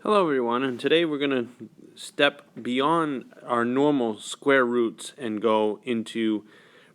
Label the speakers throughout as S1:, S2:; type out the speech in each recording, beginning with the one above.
S1: Hello everyone, and today we're going to step beyond our normal square roots and go into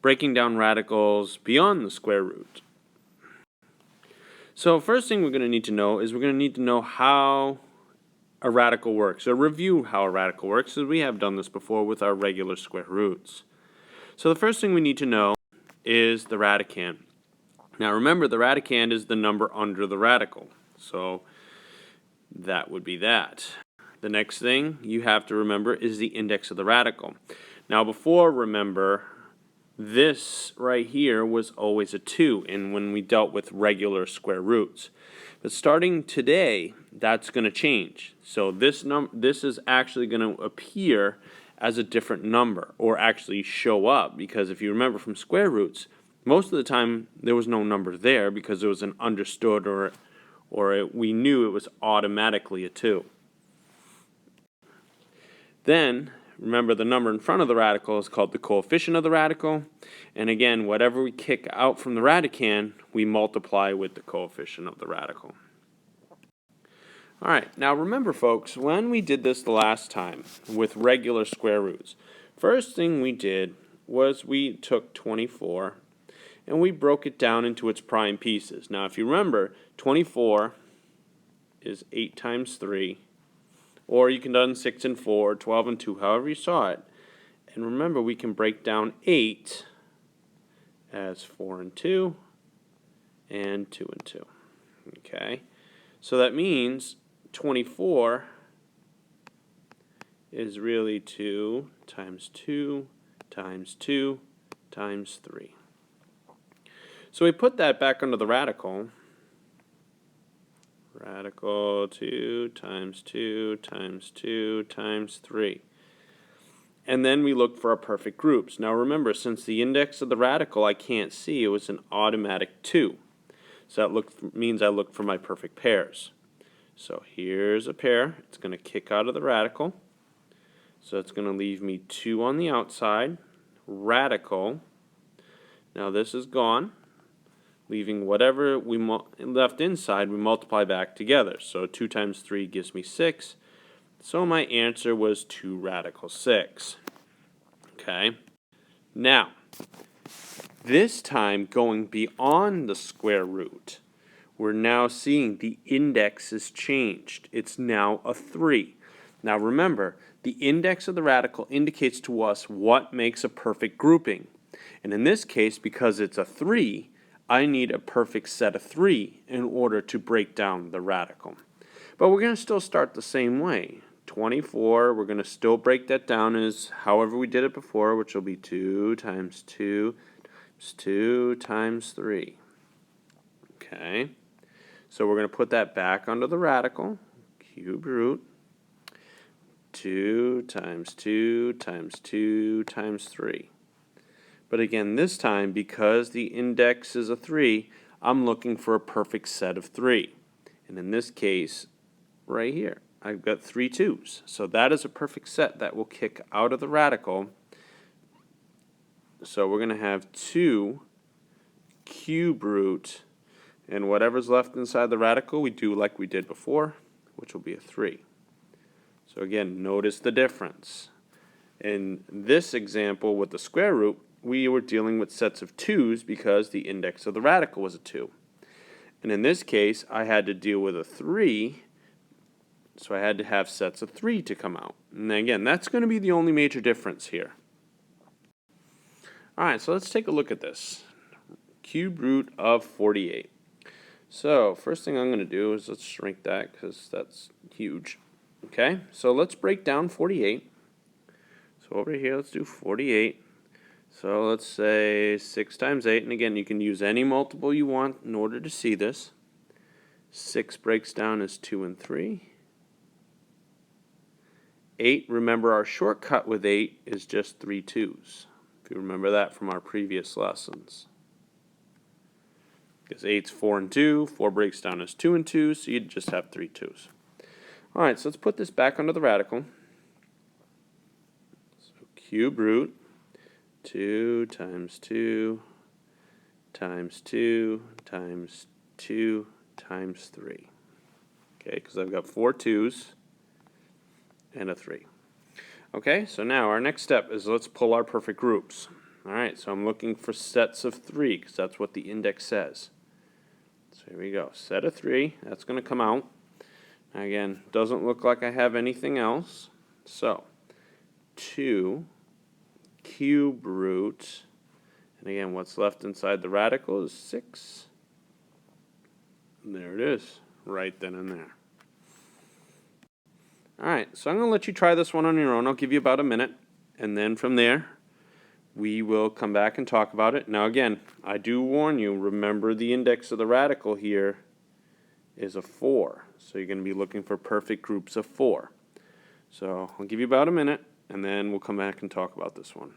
S1: breaking down radicals beyond the square root. So first thing we're going to need to know is we're going to need to know how a radical works, or review how a radical works, as we have done this before with our regular square roots. So the first thing we need to know is the radicand. Now remember, the radicand is the number under the radical, so that would be that. The next thing you have to remember is the index of the radical. Now before, remember, this right here was always a 2 and when we dealt with regular square roots. But starting today, that's going to change. So this is actually going to appear as a different number, or actually show up, because if you remember from square roots, most of the time there was no number there because it was an understood, we knew it was automatically a 2. Then, remember, the number in front of the radical is called the coefficient of the radical. And again, whatever we kick out from the radicand, we multiply with the coefficient of the radical. Alright, now remember folks, when we did this the last time with regular square roots, first thing we did was we took 24 and we broke it down into its prime pieces. Now if you remember, 24 is 8 times 3. Or you can do 6 and 4, 12 and 2, however you saw it. And remember, we can break down 8 as 4 and 2 and 2 and 2. Okay? So that means 24 is really 2 times 2 times 2 times 3. So we put that back under the radical. Radical 2 times 2 times 2 times 3. And then we look for our perfect groups. Now remember, since the index of the radical I can't see, it was an automatic 2. So that means I look for my perfect pairs. So here's a pair. It's going to kick out of the radical. So it's going to leave me 2 on the outside. Radical. Now this is gone. Leaving whatever we left inside, we multiply back together. So 2 times 3 gives me 6. So my answer was 2 radical 6. Okay. Now, this time going beyond the square root, we're now seeing the index has changed. It's now a 3. Now remember, the index of the radical indicates to us what makes a perfect grouping. And in this case, because it's a 3, I need a perfect set of 3 in order to break down the radical. But we're going to still start the same way. 24, we're going to still break that down as however we did it before, which will be 2 times 2 times 2 times 3. Okay, so we're going to put that back under the radical, cube root, 2 times 2 times 2 times 3. But again, this time, because the index is a 3, I'm looking for a perfect set of 3. And in this case, right here, I've got 3 2's. So that is a perfect set that will kick out of the radical. So we're going to have 2 cube root, and whatever's left inside the radical, we do like we did before, which will be a 3. So again, notice the difference. In this example with the square root, we were dealing with sets of 2's because the index of the radical was a 2. And in this case, I had to deal with a 3, so I had to have sets of 3 to come out. And again, that's going to be the only major difference here. Alright, so let's take a look at this. Cube root of 48. So, first thing I'm going to do is let's shrink that because that's huge. Okay, so let's break down 48. So over here, let's do 48. So let's say 6 times 8, and again, you can use any multiple you want in order to see this. 6 breaks down as 2 and 3. 8, remember our shortcut with 8 is just 3 2's. If you remember that from our previous lessons. Because 8's 4 and 2, 4 breaks down as 2 and 2, so you'd just have 3 2's. Alright, so let's put this back under the radical. So cube root. 2 times 2 times 2 times 2 times 3. Okay, because I've got 4 2's and a 3. Okay, so now our next step is let's pull our perfect groups. All right, so I'm looking for sets of 3 because that's what the index says. So here we go, set of 3, that's going to come out. Again, doesn't look like I have anything else. So 2 cube root, and again, what's left inside the radical is 6. And there it is, right then and there. Alright, so I'm going to let you try this one on your own. I'll give you about a minute, and then from there, we will come back and talk about it. Now again, I do warn you, remember the index of the radical here is a 4. So you're going to be looking for perfect groups of 4. So I'll give you about a minute, and then we'll come back and talk about this one.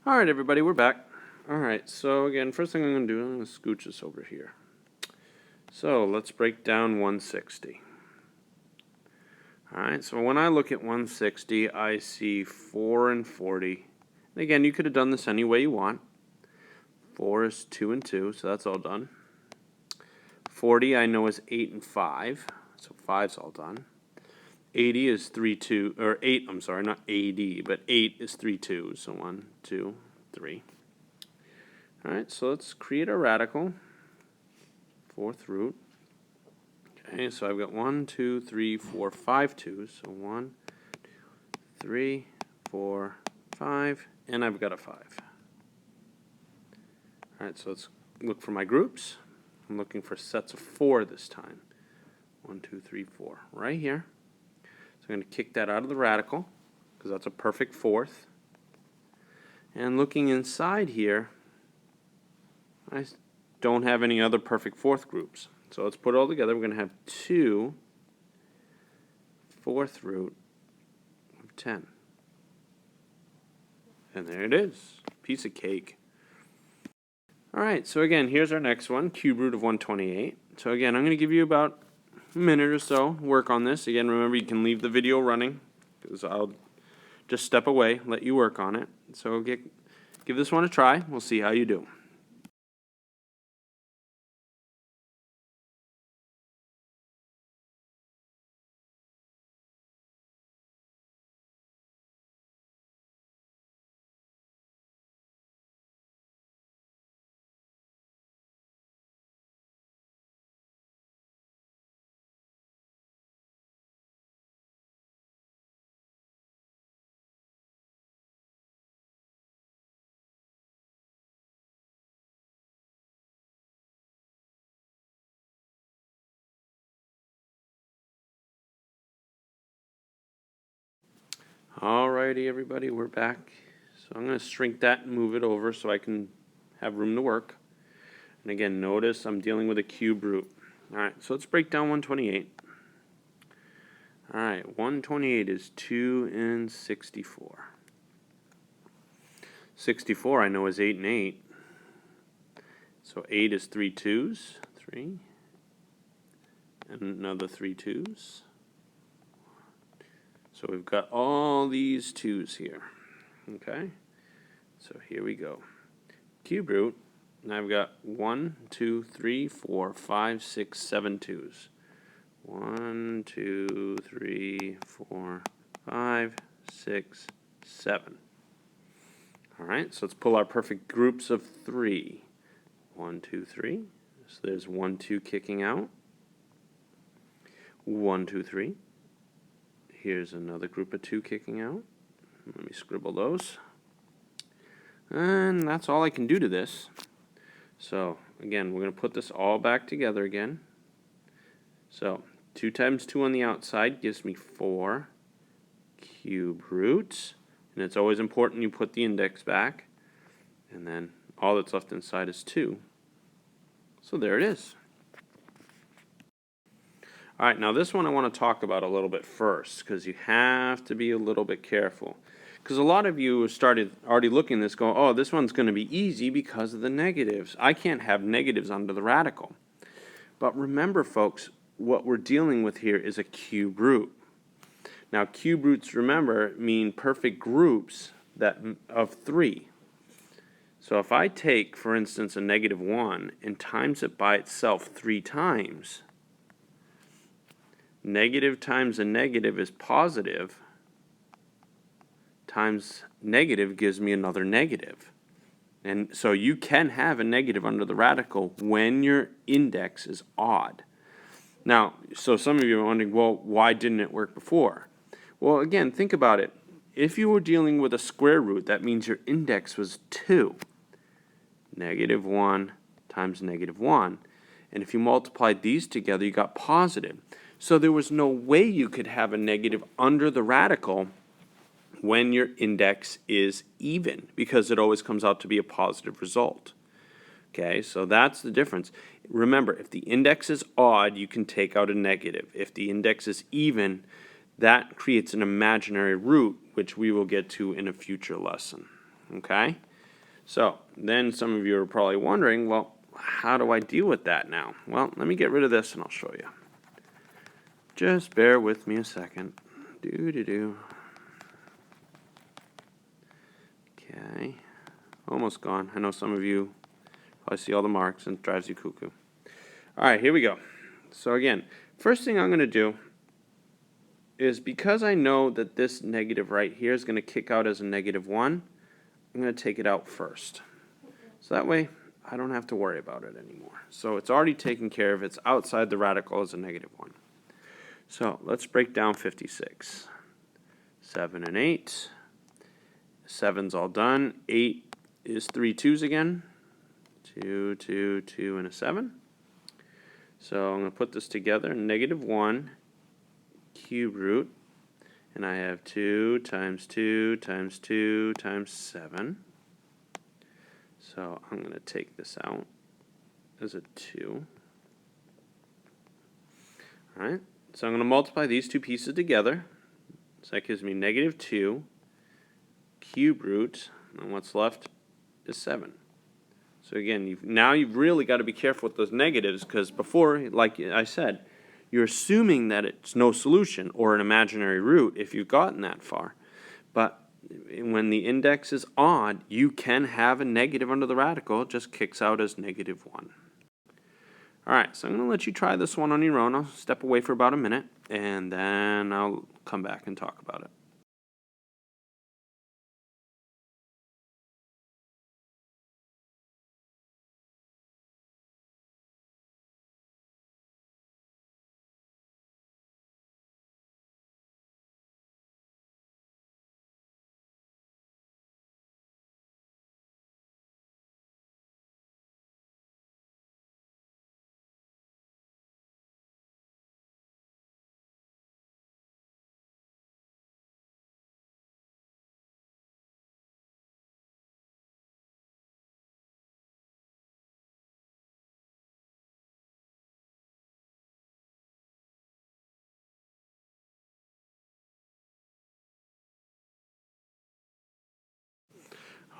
S1: Alright everybody, we're back. Alright, so again, first thing I'm going to do, I'm going to scooch this over here. So let's break down 160. Alright, so when I look at 160, I see 4 and 40. And again, you could have done this any way you want. 4 is 2 and 2, so that's all done. 40 I know is 8 and 5, so 5's all done. 80 is 3, 2, or 8, I'm sorry, not 80, but 8 is 3 2s, so 1, 2, 3. Alright, so let's create a radical, 4th root. Okay, so I've got 1, 2, 3, 4, 5 2s, so 1, 2, 3, 4, 5, and I've got a 5. Alright, so let's look for my groups. I'm looking for sets of 4 this time. 1, 2, 3, 4, right here. So I'm going to kick that out of the radical, because that's a perfect 4th. And looking inside here, I don't have any other perfect 4th groups. So let's put it all together. We're going to have 2 4th root of 10. And there it is. Piece of cake. Alright, so again, here's our next one, cube root of 128. So again, I'm going to give you about a minute or so work on this. Again, remember you can leave the video running, because I'll just step away, let you work on it. So give this one a try. We'll see how you do. Alrighty, everybody, we're back. So I'm going to shrink that and move it over so I can have room to work. And again, notice I'm dealing with a cube root. Alright, so let's break down 128. Alright, 128 is 2 and 64. 64 I know is 8 and 8. So 8 is 3 2s. 3. And another 3 2s. So we've got all these 2's here. Okay? So here we go. Cube root. And I've got 1, 2, 3, 4, 5, 6, 7 2's. 1, 2, 3, 4, 5, 6, 7. Alright, so let's pull our perfect groups of 3. 1, 2, 3. So there's 1, 2 kicking out. 1, 2, 3. Here's another group of 2 kicking out. Let me scribble those. And that's all I can do to this. So, again, we're going to put this all back together again. So, 2 times 2 on the outside gives me 4 cube roots. And it's always important you put the index back. And then all that's left inside is 2. So there it is. All right, now this one I want to talk about a little bit first, because you have to be a little bit careful. Because a lot of you started already looking at this going, oh, this one's going to be easy because of the negatives. I can't have negatives under the radical. But remember, folks, what we're dealing with here is a cube root. Now, cube roots, remember, mean perfect groups of 3. So if I take, for instance, a -1 and times it by itself 3 times, negative times a negative is positive, times negative gives me another negative. And so you can have a negative under the radical when your index is odd. Now, so some of you are wondering, well, why didn't it work before? Well, again, think about it. If you were dealing with a square root, that means your index was 2. -1 times -1. And if you multiplied these together, you got positive. So there was no way you could have a negative under the radical when your index is even, because it always comes out to be a positive result. Okay, so that's the difference. Remember, if the index is odd, you can take out a negative. If the index is even, that creates an imaginary root, which we will get to in a future lesson. Okay? So, then some of you are probably wondering, well, how do I deal with that now? Well, let me get rid of this and I'll show you. Just bear with me a second. Okay. Almost gone. I know some of you probably see all the marks and it drives you cuckoo. All right, here we go. So again, first thing I'm going to do is, because I know that this negative right here is going to kick out as a -1, I'm going to take it out first. So that way, I don't have to worry about it anymore. So it's already taken care of. It's outside the radical as a -1. So let's break down 56. 7 and 8. 7's all done. 8 is 3 2's again. 2, 2, 2, and a 7. So I'm going to put this together. -1 cube root. And I have 2 times 2 times 2 times 7. So I'm going to take this out as a 2. All right. So I'm going to multiply these two pieces together. So that gives me -2 cube root, and what's left is 7. So again, you've really got to be careful with those negatives, because before, like I said, you're assuming that it's no solution or an imaginary root if you've gotten that far. But when the index is odd, you can have a negative under the radical. It just kicks out as -1. All right, so I'm going to let you try this one on your own. I'll step away for about a minute, and then I'll come back and talk about it.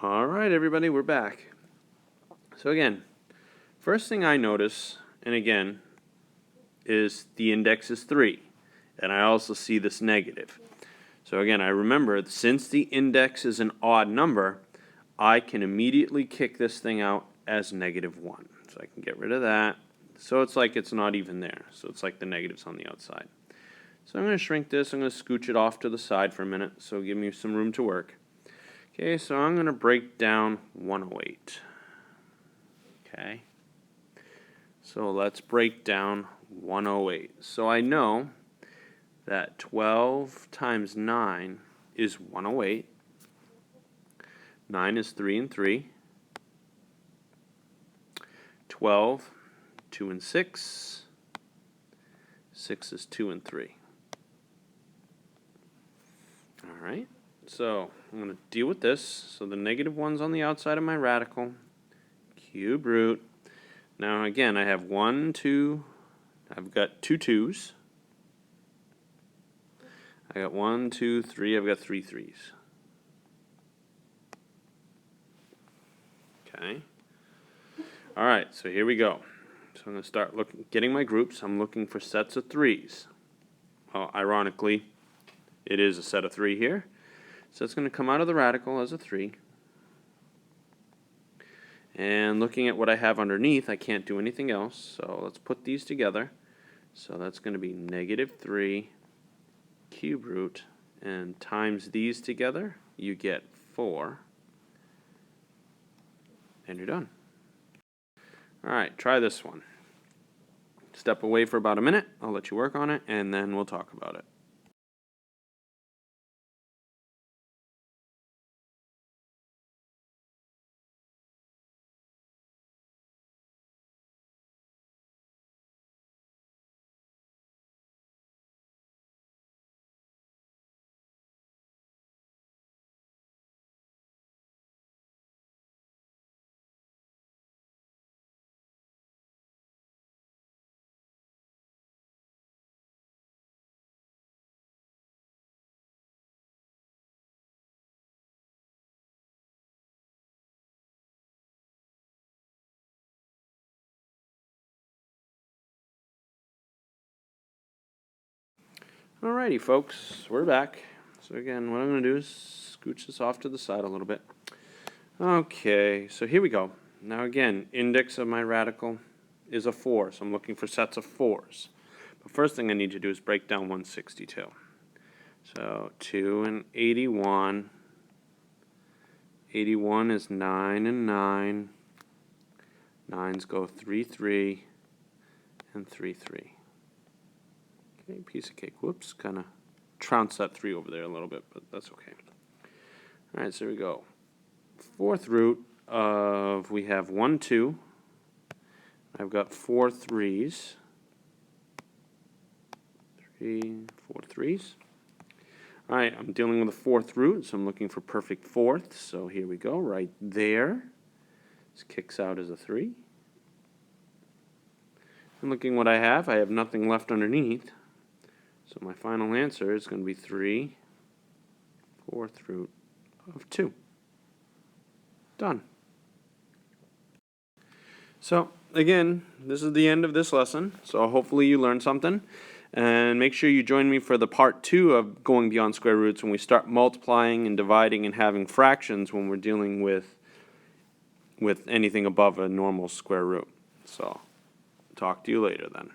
S1: All right, everybody, we're back. So again, first thing I notice, and again, is the index is 3. And I also see this negative. So again, I remember, since the index is an odd number, I can immediately kick this thing out as -1. So I can get rid of that. So it's like it's not even there. So it's like the negative's on the outside. So I'm going to shrink this. I'm going to scooch it off to the side for a minute, so give me some room to work. Okay, so I'm going to break down 108. Okay. So let's break down 108. So I know that 12 times 9 is 108. 9 is 3 and 3. 12, 2 and 6. 6 is 2 and 3. All right. So I'm going to deal with this. So the negative 1's on the outside of my radical. Cube root. Now again, I have 1, 2. I've got 2 2's. I got 1, 2, 3. I've got 3 3's. Okay. All right, so here we go. So I'm going to start getting my groups. I'm looking for sets of 3's. Well, ironically, it is a set of 3 here. So it's going to come out of the radical as a 3. And looking at what I have underneath, I can't do anything else. So let's put these together. So that's going to be negative 3 cube root. And times these together, you get 4. And you're done. All right, try this one. Step away for about a minute. I'll let you work on it, and then we'll talk about it. Alrighty, folks, we're back. So again, what I'm going to do is scooch this off to the side a little bit. Okay, so here we go. Now again, index of my radical is a 4, so I'm looking for sets of 4's. But first thing I need to do is break down 162. So 2 and 81. 81 is 9 and 9. 9's go 3, 3, and 3, 3. Okay, piece of cake. Whoops, kind of trounced that 3 over there a little bit, but that's okay. All right, so here we go. Fourth root of, we have 1, 2. I've got 4 3's. 3, 4 3's. All right, I'm dealing with a fourth root, so I'm looking for perfect fourths. So here we go, right there. This kicks out as a 3. And looking what I have nothing left underneath. So my final answer is going to be 3 fourth root of 2. Done. So again, this is the end of this lesson. So hopefully you learned something. And make sure you join me for the part 2 of going beyond square roots when we start multiplying and dividing and having fractions when we're dealing with anything above a normal square root. So talk to you later then.